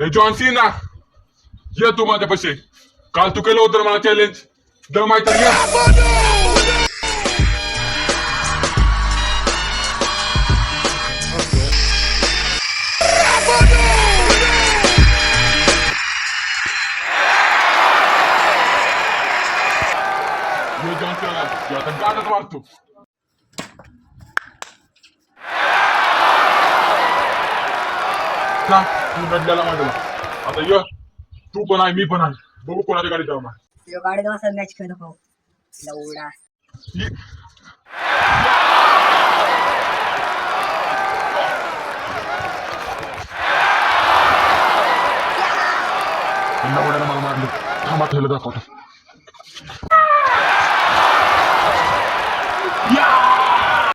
John Cena ये तू माझ्या पैसे काल तू केलं होतं मला चॅलेंज दम आहे तर ये जॉन सीना आता गाडच मारतो ना तू नडल्याला माझ्या आता ये तू पण आहे मी पण आहे बघू कोणाच्या गाडीत जाऊ यो गाडीत वाजता मॅच खेळ नको लवडा मला मारलं थांबा दाखवतो